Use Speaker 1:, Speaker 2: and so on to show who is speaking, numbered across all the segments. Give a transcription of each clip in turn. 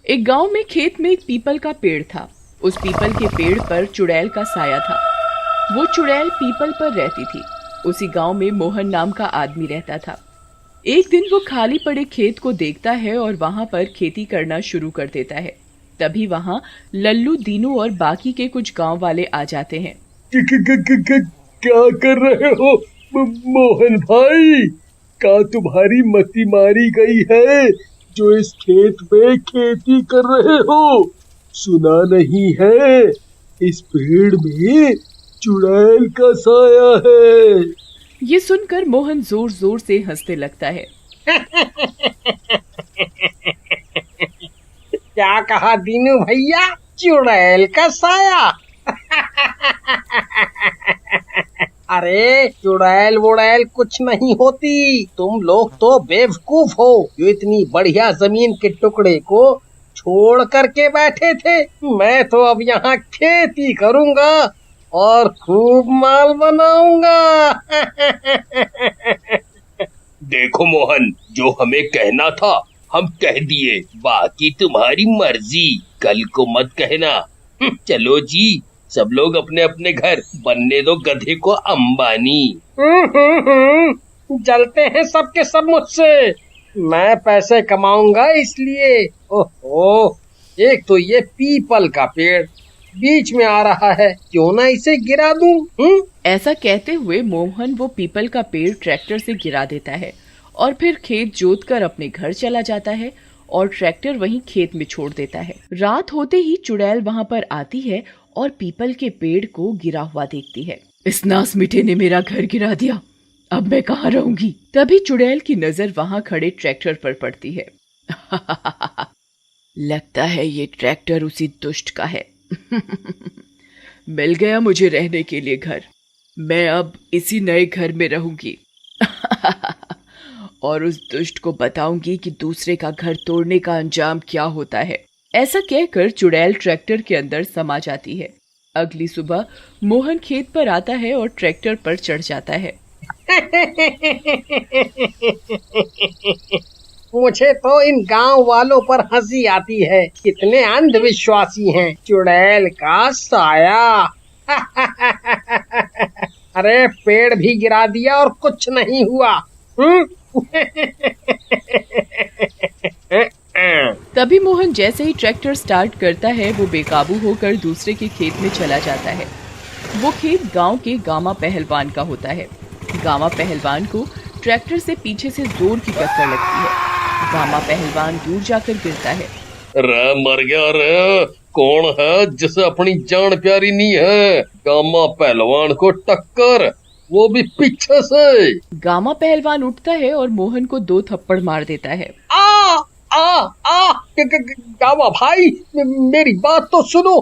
Speaker 1: एक गांव में खेत में एक पीपल का पेड़ था। उस पीपल के पेड़ पर चुड़ैल का साया था। वो चुड़ैल पीपल पर रहती थी। उसी गांव में मोहन नाम का आदमी रहता था। एक दिन वो खाली पड़े खेत को देखता है और वहां पर खेती करना शुरू कर देता है। तभी वहां लल्लू, दीनू और बाकी के कुछ गांव वाले आ जाते हैं।
Speaker 2: क्या कर रहे हो मोहन भाई? क्या तुम्हारी मती मारी गई है जो इस खेत में खेती कर रहे हो? सुना नहीं है इस पेड़ में चुड़ैल का साया है।
Speaker 1: ये सुनकर मोहन जोर जोर से हंसने लगता है।
Speaker 3: क्या कहा दीनू भैया? चुड़ैल का साया? अरे चुड़ैल वुड़ैल कुछ नहीं होती। तुम लोग तो बेवकूफ हो जो इतनी बढ़िया जमीन के टुकड़े को छोड़ करके बैठे थे। मैं तो अब यहाँ खेती करूँगा और खूब माल बनाऊंगा।
Speaker 2: देखो मोहन, जो हमें कहना था हम कह दिए, बाकी तुम्हारी मर्जी। कल को मत कहना। चलो जी, सब लोग अपने अपने घर, बनने दो गधे को अंबानी।
Speaker 3: जलते हैं सबके सब मुझसे। मैं पैसे कमाऊंगा इसलिए। ओहो, एक तो ये पीपल का पेड़ बीच में आ रहा है, क्यों ना इसे गिरा दूं?
Speaker 1: ऐसा कहते हुए मोहन वो पीपल का पेड़ ट्रैक्टर से गिरा देता है और फिर खेत जोत कर अपने घर चला जाता है और ट्रैक्टर वहीं खेत में छोड़ देता है। रात होते ही चुड़ैल वहां पर आती है और पीपल के पेड़ को गिरा हुआ देखती है। इस नास मिठे ने मेरा घर गिरा दिया, अब मैं कहाँ रहूंगी? तभी चुड़ैल की नजर वहां खड़े ट्रैक्टर पर पड़ती है। लगता है ये ट्रैक्टर उसी दुष्ट का है। मिल गया मुझे रहने के लिए घर। मैं अब इसी नए घर में रहूंगी। और उस दुष्ट को बताऊंगी कि दूसरे का घर तोड़ने का अंजाम क्या होता है। ऐसा कहकर चुड़ैल ट्रैक्टर के अंदर समा जाती है। अगली सुबह मोहन खेत पर आता है और ट्रैक्टर पर चढ़ जाता है।
Speaker 3: मुझे तो इन गांव वालों पर हंसी आती है, कितने अंधविश्वासी हैं। चुड़ैल का साया। अरे पेड़ भी गिरा दिया और कुछ नहीं हुआ।
Speaker 1: तभी मोहन जैसे ही ट्रैक्टर स्टार्ट करता है वो बेकाबू होकर दूसरे के खेत में चला जाता है। वो खेत गांव के गामा पहलवान का होता है। गामा पहलवान को ट्रैक्टर से पीछे से जोर की टक्कर लगती है। गामा पहलवान दूर जाकर गिरता है।
Speaker 2: रे मर गया रे। कौन है जिसे अपनी जान प्यारी नहीं है? गामा पहलवान को टक्कर, वो भी पीछे से।
Speaker 1: गामा पहलवान उठता है और मोहन को 2 थप्पड़ मार देता है।
Speaker 3: आ आ आ गावा भाई, मेरी बात तो सुनो।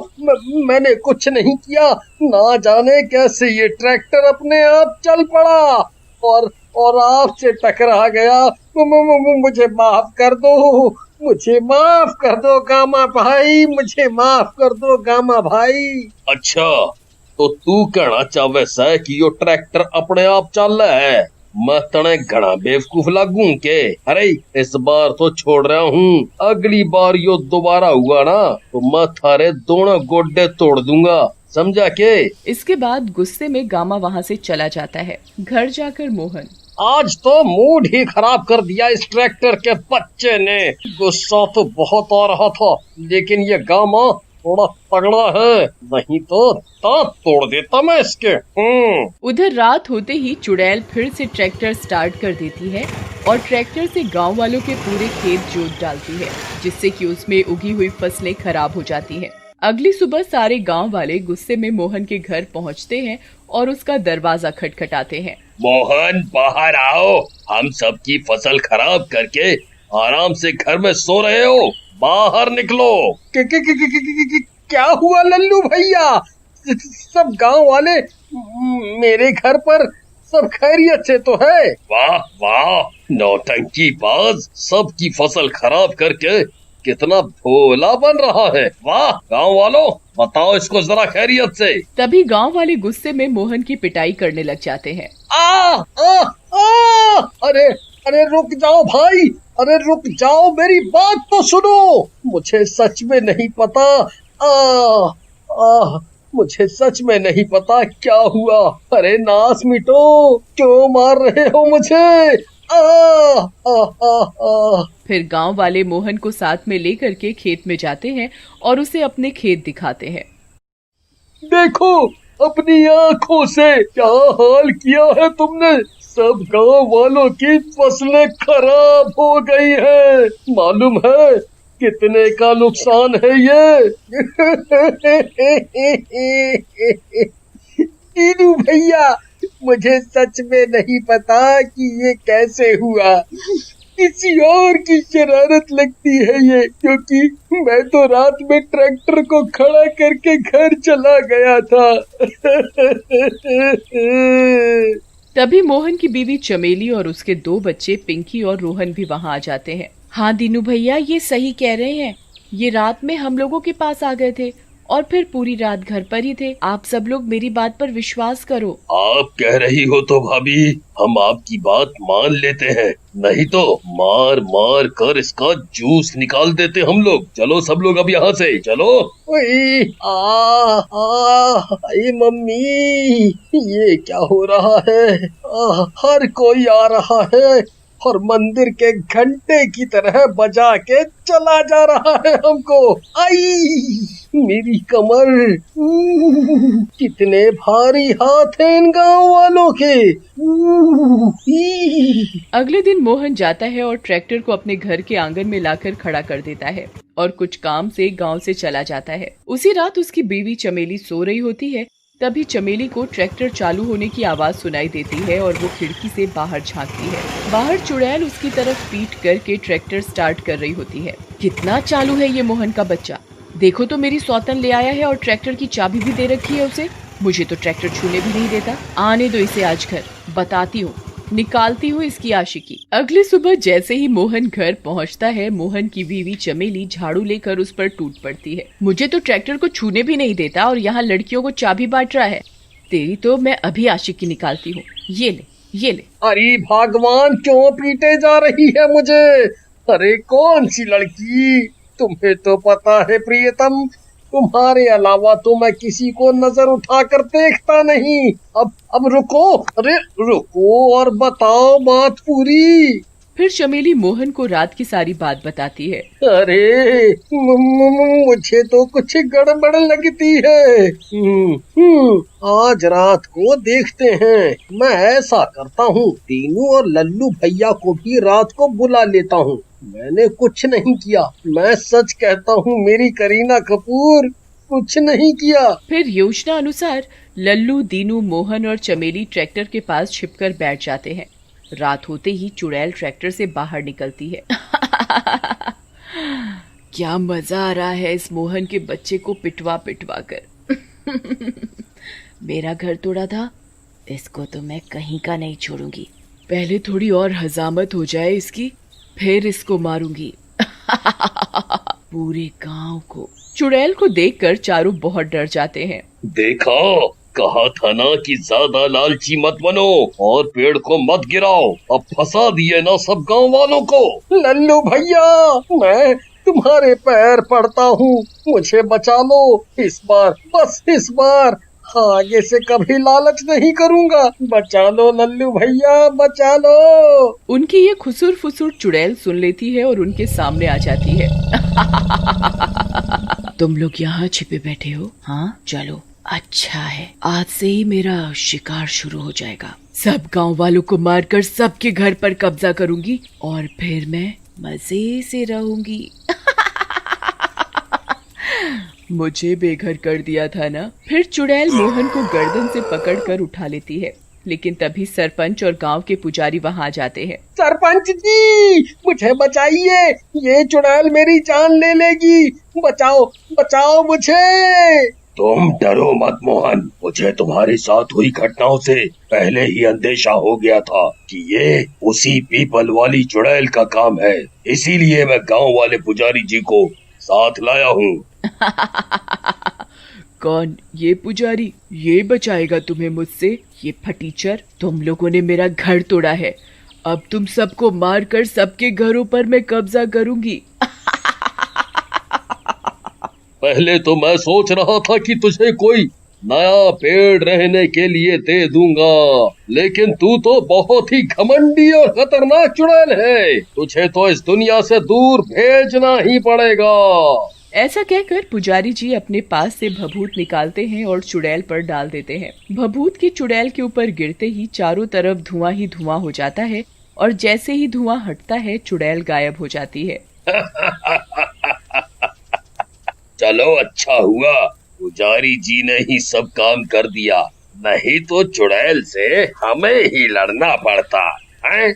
Speaker 3: मैंने कुछ नहीं किया। ना जाने कैसे ये ट्रैक्टर अपने आप चल पड़ा और आपसे टकरा गया। मुझे माफ कर दो, मुझे माफ कर दो गामा भाई, मुझे माफ कर दो गामा भाई।
Speaker 2: अच्छा, तो तू कहना चाहे है कि यो ट्रैक्टर अपने आप चल रहा है? मैं तने घना बेवकूफ लागू के? अरे इस बार तो छोड़ रहा हूँ। अगली बार यो दोबारा हुआ ना तो मैं थारे दोनों गोड्डे तोड़ दूंगा, समझा के?
Speaker 1: इसके बाद गुस्से में गामा वहाँ से चला जाता है। घर जाकर मोहन,
Speaker 3: आज तो मूड ही खराब कर दिया इस ट्रैक्टर के बच्चे ने। गुस्सा तो बहुत आ रहा था, लेकिन ये गामा थोड़ा तगड़ा है, नहीं तो दांत तोड़ देता मैं इसके।
Speaker 1: उधर रात होते ही चुड़ैल फिर से ट्रैक्टर स्टार्ट कर देती है और ट्रैक्टर से गांव वालों के पूरे खेत जोत डालती है, जिससे कि उसमें उगी हुई फसलें खराब हो जाती हैं। अगली सुबह सारे गांव वाले गुस्से में मोहन के घर पहुंचते हैं और उसका दरवाजा खटखटाते हैं।
Speaker 2: मोहन बाहर आओ, हम सबकी फसल खराब करके आराम से घर में सो रहे हो, बाहर निकलो।
Speaker 3: क्या हुआ लल्लू भैया? सब गांव वाले मेरे घर पर सब खैरियत से तो है?
Speaker 2: वाह वाह, नौटंकी बाज, सबकी फसल खराब करके कितना भोला बन रहा है। वाह, गांव वालों बताओ इसको जरा खैरियत से।
Speaker 1: तभी गांव वाले गुस्से में मोहन की पिटाई करने लग जाते हैं।
Speaker 3: आ, आ, आ, अरे अरे रुक जाओ भाई, अरे रुक जाओ, मेरी बात तो सुनो। मुझे सच में नहीं पता। आ, आ, मुझे सच में नहीं पता क्या हुआ। अरे नास मिटो, क्यों मार रहे हो मुझे? आ, आ, आ, आ।
Speaker 1: फिर गांव वाले मोहन को साथ में लेकर के खेत में जाते हैं और उसे अपने खेत दिखाते हैं।
Speaker 2: देखो अपनी आंखों से क्या हाल किया है तुमने। सब गांव वालों की फसलें खराब हो गई हैं। मालूम है कितने का नुकसान है ये?
Speaker 3: दीनू भैया, मुझे सच में नहीं पता कि ये कैसे हुआ। किसी और की शरारत लगती है ये, क्योंकि मैं तो रात में ट्रैक्टर को खड़ा करके घर चला गया था।
Speaker 1: तभी मोहन की बीवी चमेली और उसके 2 बच्चे पिंकी और रोहन भी वहां आ जाते हैं। हाँ दीनू भैया, ये सही कह रहे हैं। ये रात में हम लोगों के पास आ गए थे और फिर पूरी रात घर पर ही थे। आप सब लोग मेरी बात पर विश्वास करो।
Speaker 4: आप कह रही हो तो भाभी हम आपकी बात मान लेते हैं, नहीं तो मार मार कर इसका जूस निकाल देते हम लोग। चलो सब लोग अब यहाँ से चलो।
Speaker 3: ओए, अरे मम्मी, ये क्या हो रहा है? हर कोई आ रहा है और मंदिर के घंटे की तरह बजा के चला जा रहा है हमको। आई मेरी कमर, कितने भारी हाथ हैं इन गांव वालों के।
Speaker 1: अगले दिन मोहन जाता है और ट्रैक्टर को अपने घर के आंगन में लाकर खड़ा कर देता है और कुछ काम से गांव से चला जाता है। उसी रात उसकी बीवी चमेली सो रही होती है। तभी चमेली को ट्रैक्टर चालू होने की आवाज सुनाई देती है और वो खिड़की से बाहर झांकती है। बाहर चुड़ैल उसकी तरफ पीट करके ट्रैक्टर स्टार्ट कर रही होती है। कितना चालू है ये मोहन का बच्चा, देखो तो मेरी सौतन ले आया है और ट्रैक्टर की चाबी भी दे रखी है उसे। मुझे तो ट्रैक्टर छूने भी नहीं देता। आने दो इसे आज घर, बताती हूँ, निकालती हूँ इसकी आशिकी। अगली सुबह जैसे ही मोहन घर पहुँचता है, मोहन की बीवी चमेली झाड़ू लेकर उस पर टूट पड़ती है। मुझे तो ट्रैक्टर को छूने भी नहीं देता और यहाँ लड़कियों को चाबी बांट रहा है। तेरी तो मैं अभी आशिकी निकालती हूँ। ये ले, ये ले।
Speaker 3: अरे भगवान, क्यों पीटे जा रही है मुझे? अरे कौन सी लड़की? तुम्हें तो पता है प्रियतम, तुम्हारे अलावा तो मैं किसी को नजर उठाकर देखता नहीं। अब रुको, अरे रुको और बताओ बात पूरी।
Speaker 1: फिर चमेली मोहन को रात की सारी बात बताती है।
Speaker 3: अरे मुझे तो कुछ गड़बड़ लगती है। आज रात को देखते हैं। मैं ऐसा करता हूँ, तीनू और लल्लू भैया को भी रात को बुला लेता हूँ। मैंने कुछ नहीं किया, मैं सच कहता हूँ मेरी करीना कपूर, कुछ नहीं किया।
Speaker 1: फिर योजना अनुसार लल्लू, दीनू, मोहन और चमेली ट्रैक्टर के पास छिपकर बैठ जाते हैं। रात होते ही चुड़ैल ट्रैक्टर से बाहर निकलती है। क्या मजा आ रहा है इस मोहन के बच्चे को पिटवा पिटवा कर। मेरा घर तोड़ा था, इसको तो मैं कहीं का नहीं छोड़ूंगी। पहले थोड़ी और हजामत हो जाए इसकी, फिर इसको मारूंगी। पूरे गांव को। चुड़ैल को देखकर चारों बहुत डर जाते हैं।
Speaker 4: देखा, कहा था ना कि ज्यादा लालची मत बनो और पेड़ को मत गिराओ। अब फंसा दिए ना सब गांव वालों को।
Speaker 3: लल्लू भैया, मैं तुम्हारे पैर पड़ता हूँ, मुझे बचा लो इस बार, बस इस बार। आगे से कभी लालच नहीं करूँगा। बचा लो लल्लू भैया, बचा लो।
Speaker 1: उनकी ये खुसुर फुसुर चुड़ैल सुन लेती है और उनके सामने आ जाती है। तुम लोग यहाँ छिपे बैठे हो? हाँ चलो, अच्छा है, आज से ही मेरा शिकार शुरू हो जाएगा। सब गांव वालों को मारकर सबके घर पर कब्जा करूंगी और फिर मैं मजे से रहूंगी। मुझे बेघर कर दिया था ना। फिर चुड़ैल मोहन को गर्दन से पकड़कर उठा लेती है, लेकिन तभी सरपंच और गांव के पुजारी वहां आ जाते हैं।
Speaker 3: सरपंच जी, मुझे बचाइए, ये चुड़ैल मेरी जान ले लेगी। बचाओ, बचाओ मुझे।
Speaker 4: तुम डरो मत मोहन, मुझे तुम्हारे साथ हुई घटनाओं से पहले ही अंदेशा हो गया था कि ये उसी पीपल वाली चुड़ैल का काम है। इसीलिए मैं गांव वाले पुजारी जी को साथ लाया हूँ।
Speaker 1: कौन ये पुजारी? ये बचाएगा तुम्हें मुझसे? ये फटीचर, तुम लोगों ने मेरा घर तोड़ा है, अब तुम सबको मारकर सबके घरों पर मैं कब्जा करूंगी।
Speaker 2: पहले तो मैं सोच रहा था कि तुझे कोई नया पेड़ रहने के लिए दे दूंगा, लेकिन तू तो बहुत ही घमंडी और खतरनाक चुड़ैल है। तुझे तो इस दुनिया से दूर भेजना ही पड़ेगा।
Speaker 1: ऐसा कहकर पुजारी जी अपने पास से भभूत निकालते हैं और चुड़ैल पर डाल देते हैं। भभूत की चुड़ैल के ऊपर गिरते ही चारों तरफ धुआं ही धुआं हो जाता है और जैसे ही धुआं हटता है चुड़ैल गायब हो जाती है।
Speaker 4: चलो अच्छा हुआ पुजारी जी ने ही सब काम कर दिया, नहीं तो चुड़ैल से हमें ही लड़ना पड़ता है।